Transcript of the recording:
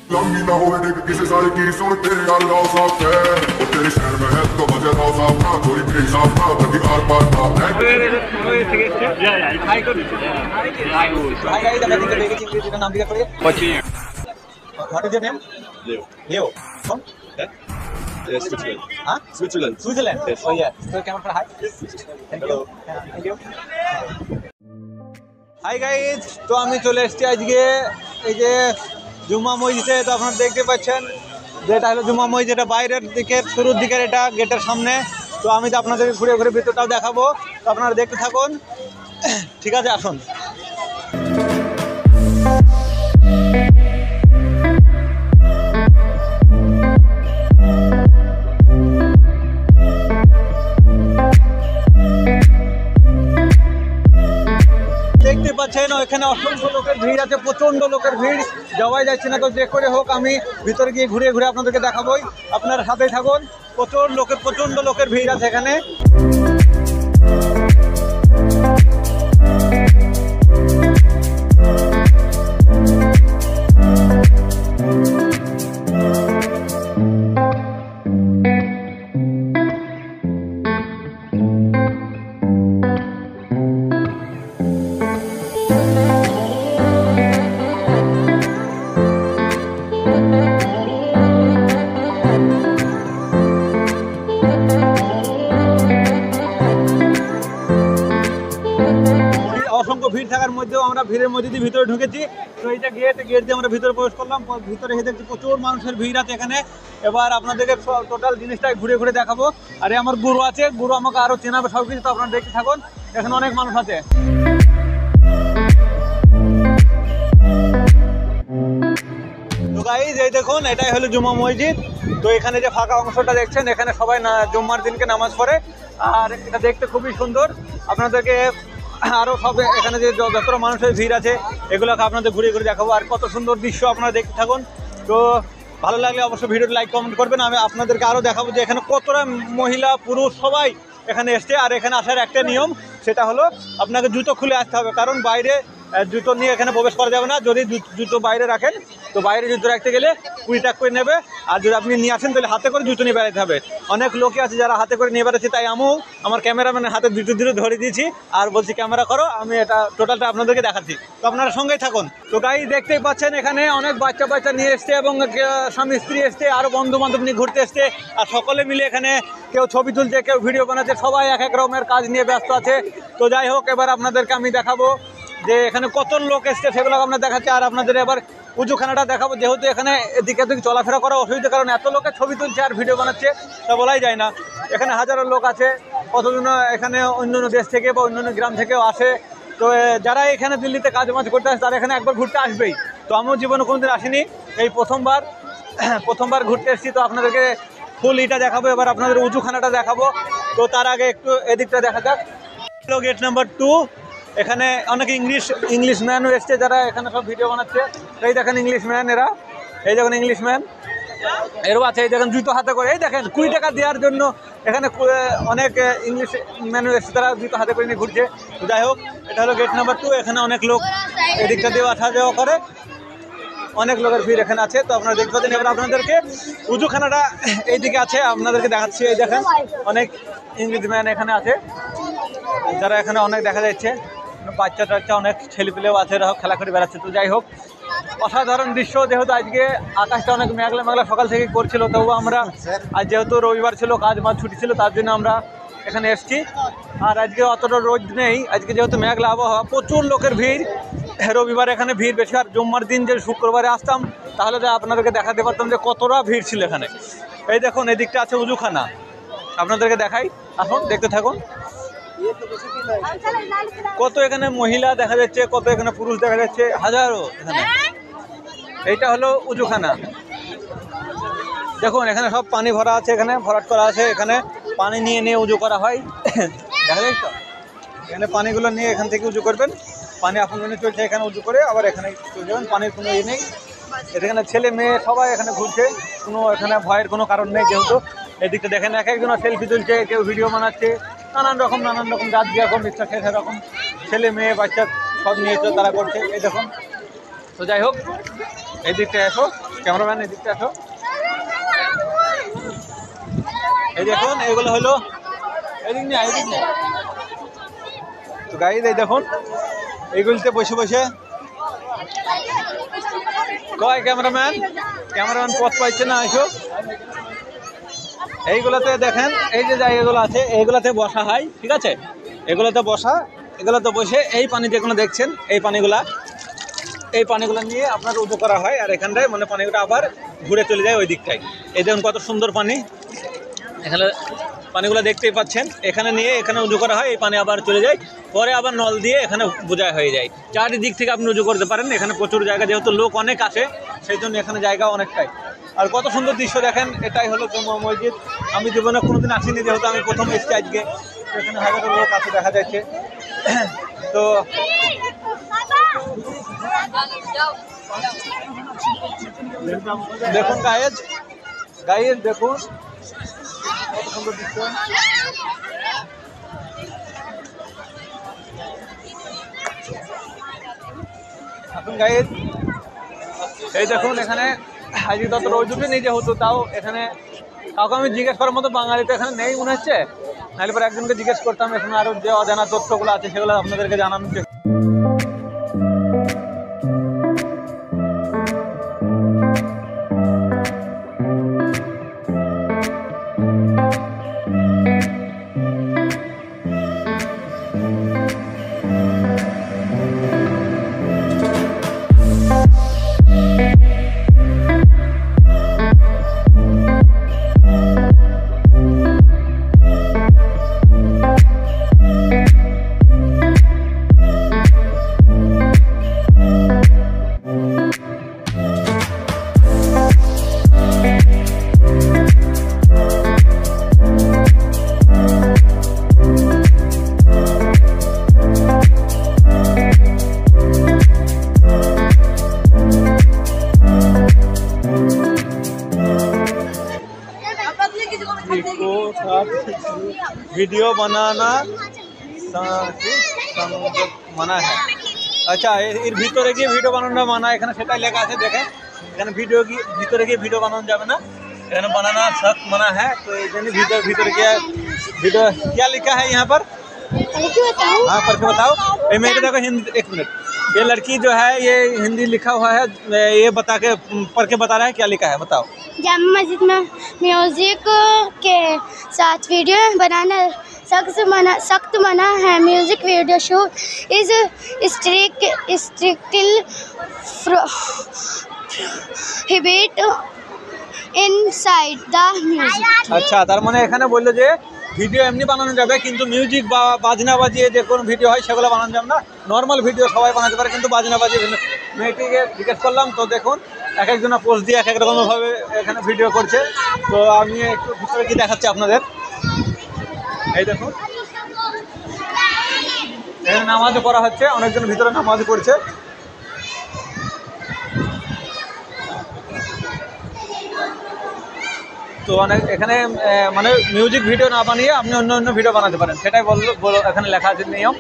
लंबी ना होए देख किसी साल की सुन तेरे अल्लाह साफ है और तेरे शहर में है तो मजेदार साफ ना थोड़ी बेहिसाब ना कभी आर पार ना What is your name? Leo. Leo. From? Yes, Switzerland. Huh? Switzerland. Switzerland. Yes. Oh yeah. So camera for hi. Thank Hello. you. Yeah, thank you. Hi guys, তো আমি চলে এসেছি আজকে এই যে জুম্মা মসজিদে। তো আপনারা দেখতে পাচ্ছেন যেটা হলো জুম্মা মসজিদ, এটা বাইরের দিকের শুরুর দিকের, এটা গেটের সামনে। তো আমি তো আপনাদেরকে ঘুরে ঘুরে ভিতরটাও দেখাবো, তো আপনারা দেখতে থাকুন। ঠিক আছে, আসুন। দেখতে পাচ্ছেন ওইখানে অসংখ্য লোকের ভিড় আছে, প্রচন্ড লোকের ভিড়, যাওয়াই যাচ্ছে না। তো যে করে হোক আমি ভিতরে গিয়ে ঘুরে ঘুরে আপনাদেরকে দেখাবোই, আপনারা সাথেই থাকুন। প্রচন্ড লোকের ভিড় আছে এখানে। অসংখ্য ভিড় থাকার মধ্যেও আমরা ভিড়ের মধ্যে দিয়ে ভিতরে ঢুকেছি। তো এইটা গেট দিয়ে আমরা ভিতরে প্রবেশ করলাম। ভিতরে এসে দেখছি প্রচুর মানুষের ভিড় আছে এখানে। এবার আপনাদেরকে টোটাল জিনিসটাই ঘুরে ঘুরে দেখাবো। আর আমার গুরু আছে, গুরু আমাকে আরো চেনাবে সব কিছু। তো আপনারা দেখতে থাকুন, এখানে অনেক মানুষ আছে। তো গাইজ এই দেখুন, এটাই হলো জুম্মা মসজিদ। তো এখানে যে ফাঁকা অংশটা দেখছেন, এখানে সবাই জুম্মার দিনকে নামাজ পড়ে। আর এটা দেখতে খুবই সুন্দর। আপনাদেরকে আরও সব এখানে যে যত মানুষের ভিড় আছে এগুলোকে আপনাদের ঘুরে ঘুরে দেখাবো। আর কত সুন্দর দৃশ্য আপনারা দেখতে থাকুন। তো ভালো লাগলে অবশ্যই ভিডিওটি লাইক কমেন্ট করবেন। আমি আপনাদেরকে আরও দেখাবো যে এখানে কতটা মহিলা পুরুষ সবাই এখানে এসছে। আর এখানে আসার একটা নিয়ম, সেটা হলো আপনাকে জুতো খুলে আসতে হবে, কারণ বাইরে জুতো নিয়ে এখানে প্রবেশ করা যাবে না। যদি জুতো বাইরে রাখেন, তো বাইরে জুতো রাখতে গেলে 20 টাকা করে নেবে। আর যদি আপনি নিয়ে আসেন তাহলে হাতে করে জুতো নিয়ে বেড়াতে হবে। অনেক লোকই আছে যারা হাতে করে নিয়ে বেড়াচ্ছে, তাই আমিও আমার ক্যামেরাম্যানের হাতে জুতো ধরে দিয়েছি আর বলছি ক্যামেরা করো, আমি এটা টোটালটা আপনাদেরকে দেখাচ্ছি। তো আপনারা সঙ্গেই থাকুন। তো গাই দেখতেই পাচ্ছেন এখানে অনেক বাচ্চা নিয়ে এসছে এবং স্বামী স্ত্রী এসছে, আরও বন্ধু বান্ধব নিয়ে ঘুরতে এসছে। আর সকলে মিলে এখানে কেউ ছবি তুলছে, কেউ ভিডিও বানাচ্ছে, সবাই এক এক রকমের কাজ নিয়ে ব্যস্ত আছে। তো যাই হোক, এবার আপনাদেরকে আমি দেখাবো যে এখানে কত লোক এসছে, সেগুলো আপনার দেখাচ্ছে। আর আপনাদের এবার উঁচুখানাটা দেখাবো, যেহেতু এখানে এদিকে চলাফেরা করা অসুবিধা, কারণ এত লোকের ছবি তুলছে আর ভিডিও বানাচ্ছে, তা বলাই যায় না। এখানে হাজারো লোক আছে, কতজন এখানে অন্য দেশ থেকে বা অন্য গ্রাম থেকেও আসে। তো যারা এখানে দিল্লিতে কাজ করতে আসে তারা এখানে একবার ঘুরতে আসবেই। তো আমিও জীবনে কোনোদিন আসিনি, এই প্রথমবার ঘুরতে এসেছি। তো আপনাদেরকে ফুল ইটা দেখাবো, এবার আপনাদের উঁচুখানাটা দেখাবো। তো তার আগে একটু এদিকটা দেখা যাক। Gate number 2। এখানে অনেক ইংলিশ ম্যানও এসছে যারা এখানে সব ভিডিও বানাচ্ছে। এই দেখেন ইংলিশ ম্যান, এই দেখুন ইংলিশ ম্যান এরও আছে। এই দেখেন জুতো হাতে করে, এই দেখেন 20 টাকা দেওয়ার জন্য এখানে অনেক ইংলিশ ম্যানও এসছে, তারা জুতো হাতে করে নিয়ে ঘুরছে। যাই হোক, এটা হলো গেট নাম্বার 2। এখানে অনেক লোক এদিকটা দিয়ে আসা যাওয়া করে, অনেক লোকের ভিড় এখানে আছে। তো আপনারা দেখতে পাচ্ছেন। এবার আপনাদেরকে উঁচুখানাটা এইদিকে আছে, আপনাদেরকে দেখাচ্ছি। এই দেখেন অনেক ইংলিশ ম্যান এখানে আছে, যারা এখানে অনেক দেখা যাচ্ছে। বাচ্চা টাচ্চা অনেক ছেলেপিলেও আছে, এরা খেলা করে বেড়াচ্ছে। তো যাই হোক, অসাধারণ দৃশ্য। যেহেতু আজকে আকাশটা অনেক মেঘলা সকাল থেকে করছিল, তবু আমরা আজ যেহেতু রবিবার ছিল, কাজ ছুটি ছিল, তার জন্য আমরা এখানে এসেছি। আর আজকে অতটা রোদ নেই, আজকে যেহেতু মেঘলা আবহাওয়া, প্রচুর লোকের ভিড়। রবিবার এখানে ভিড় বেশি। আর জুম্মার দিন যে শুক্রবারে আসতাম, তাহলে আপনাদেরকে দেখাতে পারতাম যে কতটা ভিড় ছিল এখানে। এই দেখুন এদিকটা আছে উজুখানা, আপনাদেরকে দেখাই, আসুন দেখতে থাকুন। কত এখানে মহিলা দেখা যাচ্ছে, কত এখানে পুরুষ দেখা যাচ্ছে, হাজারো এখানে। এইটা হলো উজুখানা। দেখুন এখানে সব পানি ভরা আছে, এখানে ভরাট করা আছে। এখানে পানি নিয়ে উজু করা হয়, দেখা যাচ্ছে তো। এখানে পানিগুলো নিয়ে এখান থেকে উজু করবেন। পানি আপন চলছে, এখানে উজু করে আবার এখানে চলে যাবেন। পানির কোনো ইয়ে নেই এখানে। ছেলে মেয়ে সবাই এখানে ঘুরছে, কোনো এখানে ভয়ের কোনো কারণ নেই। যেহেতু এদিকটা দেখেন এক একজন সেলফি তুলছে, কেউ ভিডিও বানাচ্ছে, নানান রকম জাত যেরকম ইচ্ছা সেরকম ছেলে মেয়ে বাচ্চা সব নিয়ে তারা করছে। এই দেখুন। তো যাই হোক, এই দিকটা এসো, ক্যামেরাম্যান এদিকটা আসো। এই দেখুন এগুলো হলো এদিক নিয়ে এদিক নিয়ে। তো গাইজ এই দেখুন এইগুলিতে বসে বসে কয় ক্যামেরাম্যান পথ পাইছে না, এসো। এইগুলোতে দেখেন এই যে জায়গাগুলো আছে এইগুলোতে বসা হয়, ঠিক আছে, এগুলোতে বসে এই পানি যেগুলো দেখছেন এই পানিগুলো নিয়ে আপনার উঁচু করা হয়, আর এখানটায় মানে পানিগুলো আবার ঘুরে চলে যায় ওই দিকটায়। এই দেখুন কত সুন্দর পানি, এখানে পানিগুলো দেখতেই পাচ্ছেন, এখানে নিয়ে এখানে উঁচু করা হয়, এই পানি আবার চলে যায়, পরে আবার নল দিয়ে এখানে বোঝাই হয়ে যায়। চারিদিক থেকে আপনি উঁচু করতে পারেন, এখানে প্রচুর জায়গা, যেহেতু লোক অনেক আসে সেই জন্য এখানে জায়গা অনেকটাই। আর কত সুন্দর দৃশ্য দেখেন, এটাই হলো জুম্মা মসজিদ। আমি জীবনে কোনোদিন আসিনি, যেহেতু আমি প্রথম এসেছি আজকে, এখানে হাজারো লোক আছে দেখা যাচ্ছে। তো দেখুন গাইজ দেখুন কত সুন্দর দৃশ্য। এখন গাইজ এই দেখুন এখানে হাজি তত রোজুটি নিজে হতো, তাও এখানে কাউকে আমি জিজ্ঞেস করার মতো বাঙালি তো এখানে নেই মনে হচ্ছে, নাহলে পরে একজনকে জিজ্ঞেস করতাম, এখানে আরও যে অজানা তথ্যগুলো আছে সেগুলো আপনাদেরকে জানানো। वीडियो बनाना মানা है। আচ্ছা এর ভিতরে গিয়ে ভিডিও বানানো মানা, এখানে সেটাই লেখা আছে দেখেন, এখানে ভিতরে গিয়ে ভিডিও বানানো যাবে না, এখানে बनाना सख्त मना है। तो ये भीतर गया वीडियो क्या लिखा है यहाँ पर, हाँ पढ़ के बताओ। ये मेरे देखो हिंदी, एक मिनट, ये लड़की जो है ये हिंदी लिखा हुआ है, ये पढ़ के बता रहा है क्या लिखा है, बताओ। जामा मस्जिद में म्यूजिक के साथ वीडियो बनाना सख्त मना है। Music video shoot is strictly prohibited inside the music. আচ্ছা তার মানে এখানে বললো যে ভিডিও এমনি বানানো যাবে, কিন্তু মিউজিক বা বাজনা বাজিয়ে যে কোনো ভিডিও হয় সেগুলো বানানো যাবে না। নর্মাল ভিডিও সবাই বানাতে পারে, কিন্তু বাজনা বাজিয়ে মেয়েটিকে জিজ্ঞেস করলাম, তো দেখুন এক একজনা পোস্ট দিয়ে এক এক রকমভাবে এখানে ভিডিও করছে। তো আমি একটু ভিতরে কি দেখাচ্ছি আপনাদের, এই দেখুন এখানে নামাজও করা হচ্ছে, অনেকজন ভিতরে নামাজ পড়ছে। তো অনেক এখানে মানে মিউজিক ভিডিও না বানিয়ে আপনি অন্য ভিডিও বানাতে পারেন, সেটাই বললো এখানে লেখা আছে নিয়ম।